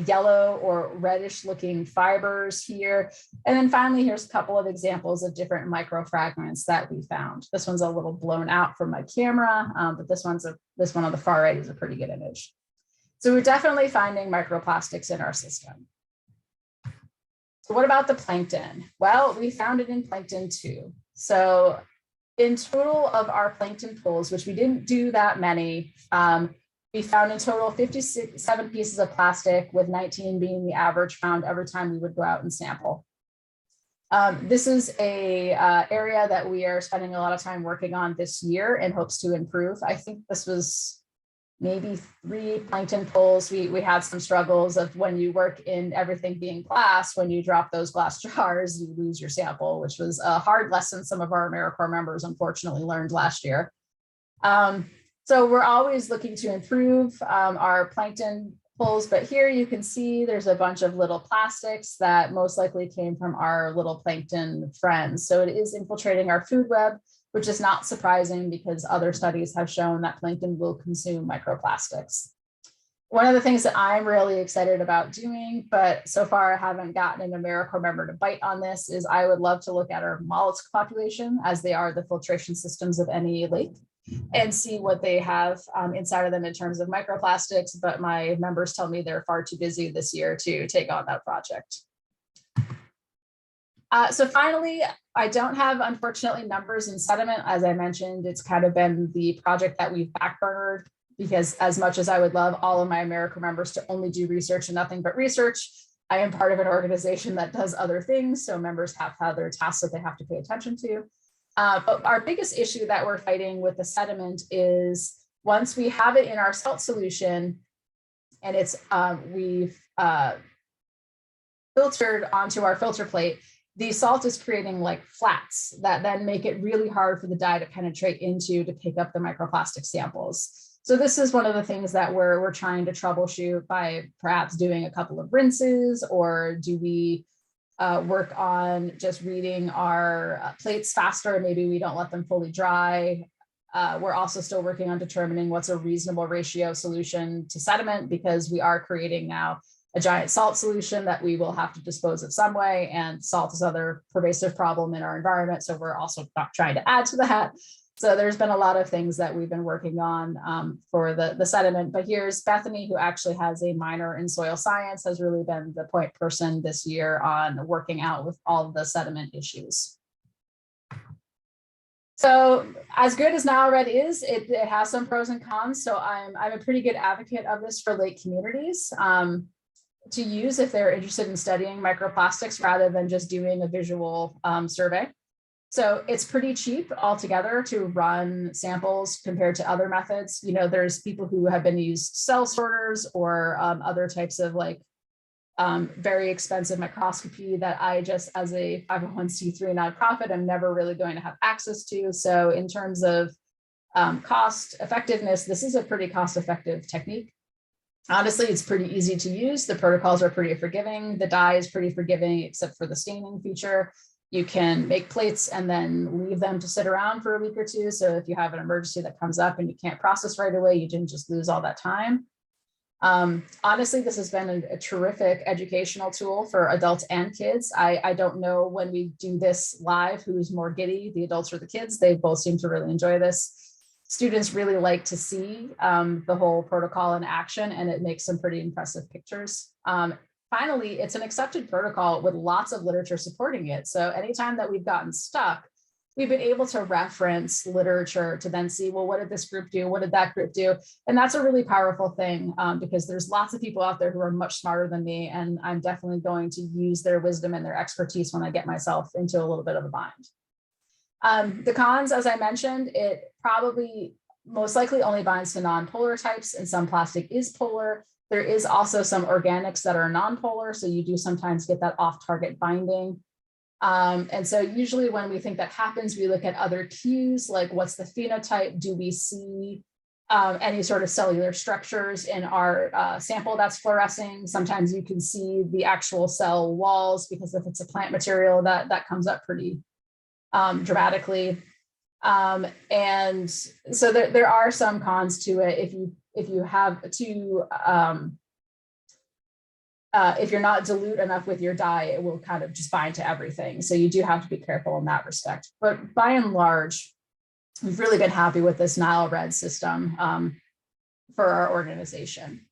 Speaker 2: yellow or reddish looking fibers here. And then finally, here's a couple of examples of different microfragments that we found. This one's a little blown out from my camera, but this one on the far right is a pretty good image. So we're definitely finding microplastics in our system. So what about the plankton? Well, we found it in plankton too. So in total of our plankton pools, which we didn't do that many, we found in total 57 pieces of plastic, with 19 being the average found every time we would go out and sample. This is a area that we are spending a lot of time working on this year in hopes to improve. I think this was maybe 3 plankton pools. We had some struggles of when you work in everything being glass, when you drop those glass jars, you lose your sample, which was a hard lesson some of our AmeriCorps members unfortunately learned last year. So we're always looking to improve our plankton pools, but here you can see there's a bunch of little plastics that most likely came from our little plankton friends. So it is infiltrating our food web, which is not surprising because other studies have shown that plankton will consume microplastics. One of the things that I'm really excited about doing, but so far I haven't gotten an AmeriCorps member to bite on this, is I would love to look at our mollusk population, as they are the filtration systems of any lake, and see what they have inside of them in terms of microplastics, but my members tell me they're far too busy this year to take on that project. So finally, I don't have, unfortunately, numbers in sediment. As I mentioned, it's kind of been the project that we've backburnered, because as much as I would love all of my AmeriCorps members to only do research and nothing but research, I am part of an organization that does other things. So members have other tasks that they have to pay attention to. But our biggest issue that we're fighting with the sediment is once we have it in our salt solution and it's we've filtered onto our filter plate, the salt is creating like flats that then make it really hard for the dye to penetrate into to pick up the microplastic samples. So this is one of the things that we're trying to troubleshoot by perhaps doing a couple of rinses, or do we work on just reading our plates faster? Maybe we don't let them fully dry. We're also still working on determining what's a reasonable ratio solution to sediment, because we are creating now a giant salt solution that we will have to dispose of some way, and salt is another pervasive problem in our environment. So we're also not trying to add to that. So there's been a lot of things that we've been working on for the sediment, but here's Bethany, who actually has a minor in soil science, has really been the point person this year on working out with all of the sediment issues. So as good as Now Red is, it has some pros and cons. So I'm a pretty good advocate of this for lake communities. to use if they're interested in studying microplastics rather than just doing a visual survey. So it's pretty cheap altogether to run samples compared to other methods. You know, there's people who have been used cell sorters or other types of like very expensive microscopy that I just, as a 501c3 nonprofit, I'm never really going to have access to. So in terms of cost effectiveness, this is a pretty cost effective technique. Honestly, it's pretty easy to use. The protocols are pretty forgiving. The dye is pretty forgiving, except for the staining feature. You can make plates and then leave them to sit around for a week or two. So if you have an emergency that comes up and you can't process right away, you didn't just lose all that time. Honestly, this has been a terrific educational tool for adults and kids. I don't know when we do this live who's more giddy, the adults or the kids. They both seem to really enjoy this. Students really like to see the whole protocol in action, and it makes some pretty impressive pictures. Finally, it's an accepted protocol with lots of literature supporting it. So anytime that we've gotten stuck, we've been able to reference literature to then see, well, what did this group do? What did that group do? And that's a really powerful thing because there's lots of people out there who are much smarter than me, and I'm definitely going to use their wisdom and their expertise when I get myself into a little bit of a bind. The cons, as I mentioned, it probably most likely only binds to non-polar types, and some plastic is polar. There is also some organics that are non-polar, so you do sometimes get that off-target binding. And so usually when we think that happens, we look at other cues, like what's the phenotype? Do we see any sort of cellular structures in our sample that's fluorescing? Sometimes you can see the actual cell walls, because if it's a plant material, that comes up pretty dramatically. And so there are some cons to it. If you have to, if you're not dilute enough with your dye, it will kind of just bind to everything. So you do have to be careful in that respect. But by and large, we've really been happy with this Nile Red system for our organization.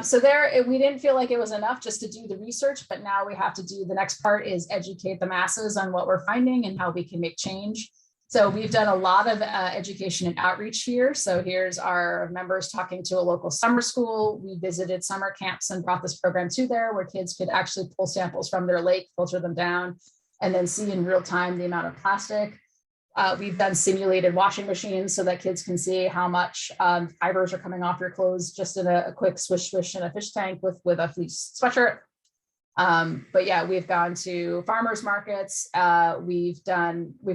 Speaker 2: So we didn't feel like it was enough just to do the research, but now we have to do the next part is educate the masses on what we're finding and how we can make change. So we've done a lot of education and outreach here. So here's our members talking to a local summer school. We visited summer camps and brought this program to there, where kids could actually pull samples from their lake, filter them down, and then see in real time the amount of plastic. We've done simulated washing machines so that kids can see how much fibers are coming off your clothes just in a quick swish swish in a fish tank with a fleece sweatshirt. But yeah, we've gone to farmers markets. We've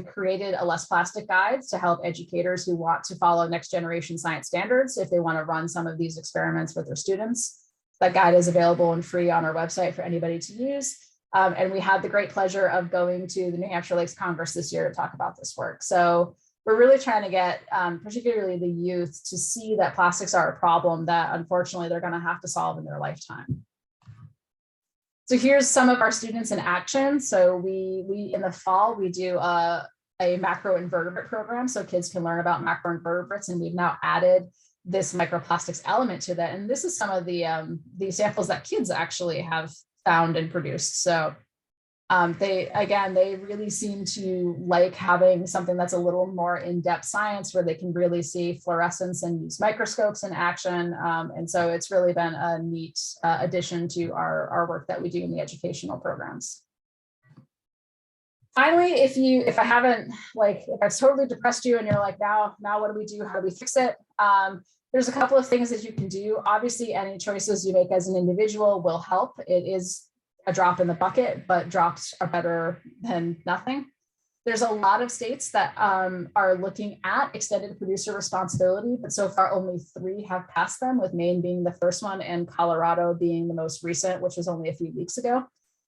Speaker 2: created a less plastic guide to help educators who want to follow next generation science standards if they want to run some of these experiments with their students. That guide is available and free on our website for anybody to use. And we had the great pleasure of going to the New Hampshire Lakes Congress this year to talk about this work. So we're really trying to get particularly the youth to see that plastics are a problem that unfortunately they're going to have to solve in their lifetime. So here's some of our students in action. So we in the fall, we do a macroinvertebrate program so kids can learn about macroinvertebrates, and we've now added this microplastics element to that. And this is some of the samples that kids actually have found and produced. So they really seem to like having something that's a little more in-depth science where they can really see fluorescence and use microscopes in action. And so it's really been a neat addition to our work that we do in the educational programs. Finally, if I've totally depressed you and you're like, now what do we do? How do we fix it? There's a couple of things that you can do. Obviously, any choices you make as an individual will help. It is a drop in the bucket, but drops are better than nothing. There's a lot of states that are looking at extended producer responsibility, but so far only 3 have passed them, with Maine being the first one and Colorado being the most recent, which was only a few weeks ago.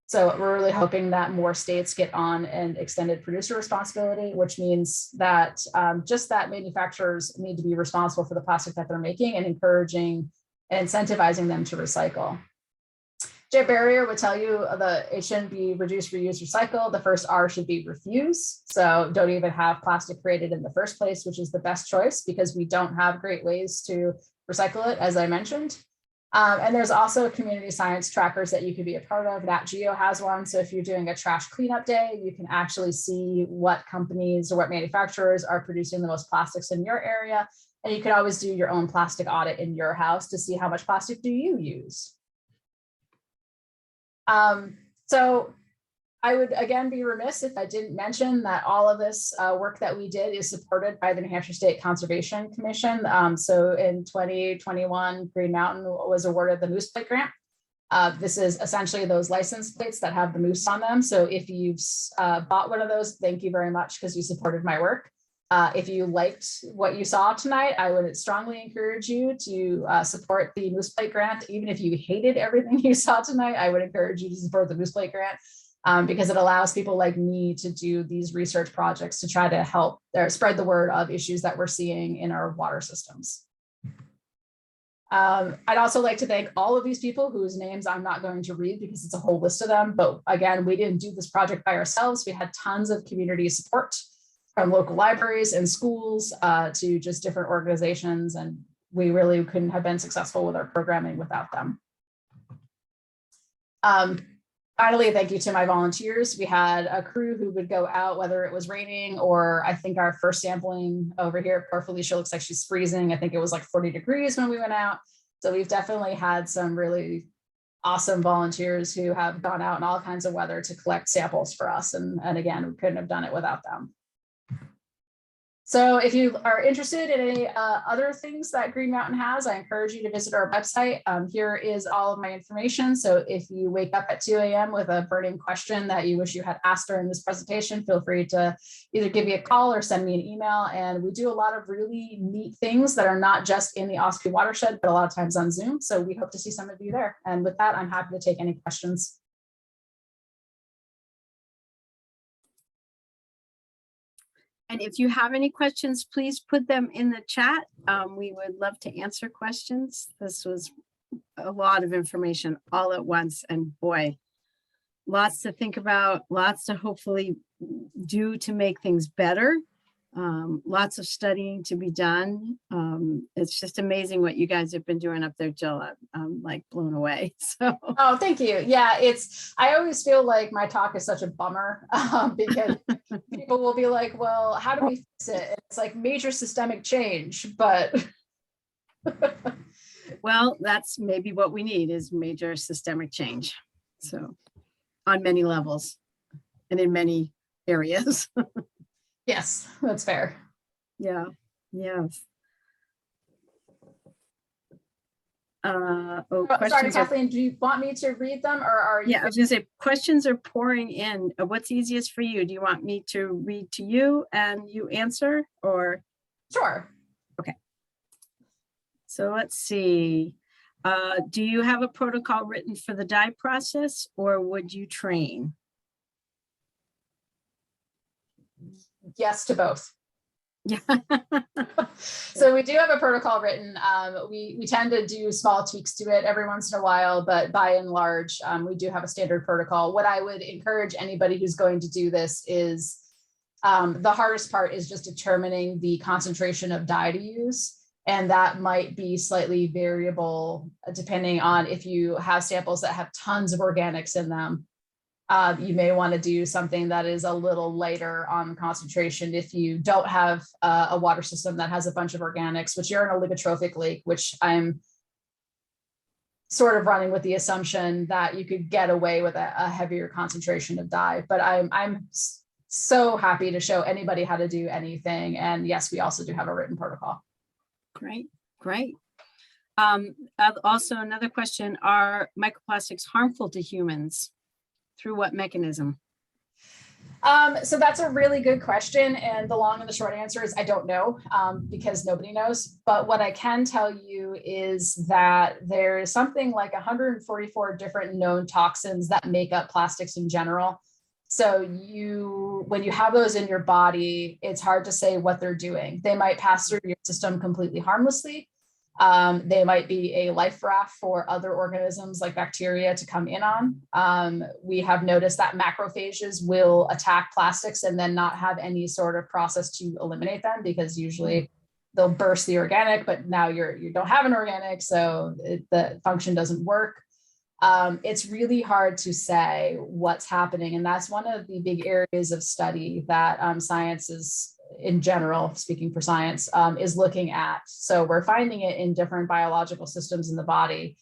Speaker 2: So we're really hoping that more states get on an extended producer responsibility, which means that just that manufacturers need to be responsible for the plastic that they're making, and encouraging and incentivizing them to recycle. Jet Barrier would tell you it shouldn't be reduce, reuse, recycle. The first R should be refuse. So don't even have plastic created in the first place, which is the best choice because we don't have great ways to recycle it, as I mentioned. And there's also community science trackers that you can be a part of. Nat Geo has one. So if you're doing a trash cleanup day, you can actually see what companies or what manufacturers are producing the most plastics in your area. And you can always do your own plastic audit in your house to see how much plastic do you use. So I would again be remiss if I didn't mention that all of this work that we did is supported by the New Hampshire State Conservation Commission. So in 2021, Green Mountain was awarded the Moose Plate Grant. This is essentially those license plates that have the moose on them. So if you've bought one of those, thank you very much because you supported my work. If you liked what you saw tonight, I would strongly encourage you to support the Moose Plate Grant. Even if you hated everything you saw tonight, I would encourage you to support the Moose Plate Grant because it allows people like me to do these research projects to try to help spread the word of issues that we're seeing in our water systems. I'd also like to thank all of these people whose names I'm not going to read because it's a whole list of them. But again, we didn't do this project by ourselves. We had tons of community support from local libraries and schools to just different organizations. And we really couldn't have been successful with our programming without them. Finally, thank you to my volunteers. We had a crew who would go out, whether it was raining or I think our first sampling over here, poor Felicia looks like she's freezing. I think it was like 40 degrees when we went out. So we've definitely had some really awesome volunteers who have gone out in all kinds of weather to collect samples for us. And again, we couldn't have done it without them. So if you are interested in any other things that Green Mountain has, I encourage you to visit our website. Here is all of my information. So if you wake up at 2 a.m. with a burning question that you wish you had asked during this presentation, feel free to either give me a call or send me an email. And we do a lot of really neat things that are not just in the Ossipee Watershed, but a lot of times on Zoom. So we hope to see some of you there. And with that, I'm happy to take any questions.
Speaker 1: And if you have any questions, please put them in the chat. We would love to answer questions. This was a lot of information all at once. And boy, lots to think about, lots to hopefully do to make things better. Lots of studying to be done. It's just amazing what you guys have been doing up there, Jill. I'm like blown away. So.
Speaker 2: Oh, thank you. Yeah, I always feel like my talk is such a bummer because people will be like, well, how do we fix it? And it's like major systemic change, but.
Speaker 1: Well, that's maybe what we need is major systemic change. So on many levels and in many areas.
Speaker 2: Yes, that's fair.
Speaker 1: Yeah, yes.
Speaker 2: Sorry, Kathleen, do you want me to read them or are you?
Speaker 1: Yeah, I was gonna say questions are pouring in. What's easiest for you? Do you want me to read to you and you answer or?
Speaker 2: Sure.
Speaker 1: Okay. So let's see. Do you have a protocol written for the dye process or would you train?
Speaker 2: Yes to both.
Speaker 1: Yeah.
Speaker 2: So we do have a protocol written. We tend to do small tweaks to it every once in a while, but by and large, we do have a standard protocol. What I would encourage anybody who's going to do this is the hardest part is just determining the concentration of dye to use. And that might be slightly variable depending on if you have samples that have tons of organics in them. You may want to do something that is a little lighter on concentration if you don't have a water system that has a bunch of organics, which you're in a oligotrophic lake, which I'm sort of running with the assumption that you could get away with a heavier concentration of dye. But I'm so happy to show anybody how to do anything. And yes, we also do have a written protocol.
Speaker 1: Great, great. Also another question, are microplastics harmful to humans? Through what mechanism?
Speaker 2: So that's a really good question. And the long and the short answer is I don't know because nobody knows. But what I can tell you is that there's something like 144 different known toxins that make up plastics in general. So when you have those in your body, it's hard to say what they're doing. They might pass through your system completely harmlessly. They might be a life raft for other organisms like bacteria to come in on. We have noticed that macrophages will attack plastics and then not have any sort of process to eliminate them because usually they'll burst the organic, but now you don't have an organic, so the function doesn't work. It's really hard to say what's happening. And that's one of the big areas of study that science is in general, speaking for science, is looking at. So we're finding it in different biological systems in the body.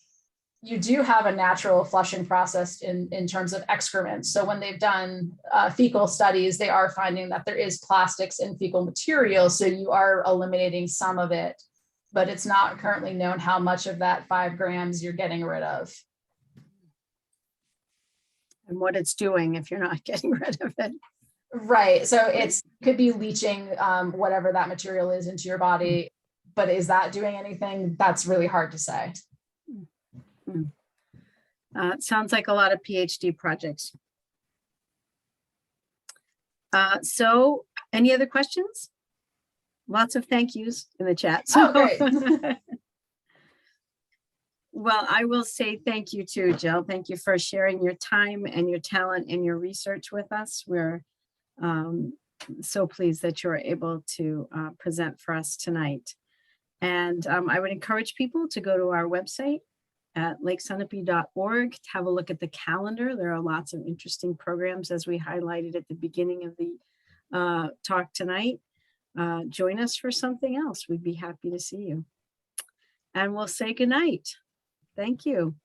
Speaker 2: You do have a natural flushing process in terms of excrement. So when they've done fecal studies, they are finding that there is plastics in fecal material. So you are eliminating some of it, but it's not currently known how much of that 5 grams you're getting rid of.
Speaker 1: And what it's doing if you're not getting rid of it.
Speaker 2: Right. So it's could be leaching whatever that material is into your body, but is that doing anything? That's really hard to say.
Speaker 1: It sounds like a lot of PhD projects. So any other questions? Lots of thank yous in the chat. So,
Speaker 2: Oh, great.
Speaker 1: well, I will say thank you too, Jill. Thank you for sharing your time and your talent and your research with us. We're so pleased that you're able to present for us tonight. And I would encourage people to go to our website at lakesunapee.org to have a look at the calendar. There are lots of interesting programs, as we highlighted at the beginning of the talk tonight. Join us for something else. We'd be happy to see you. And we'll say goodnight. Thank you.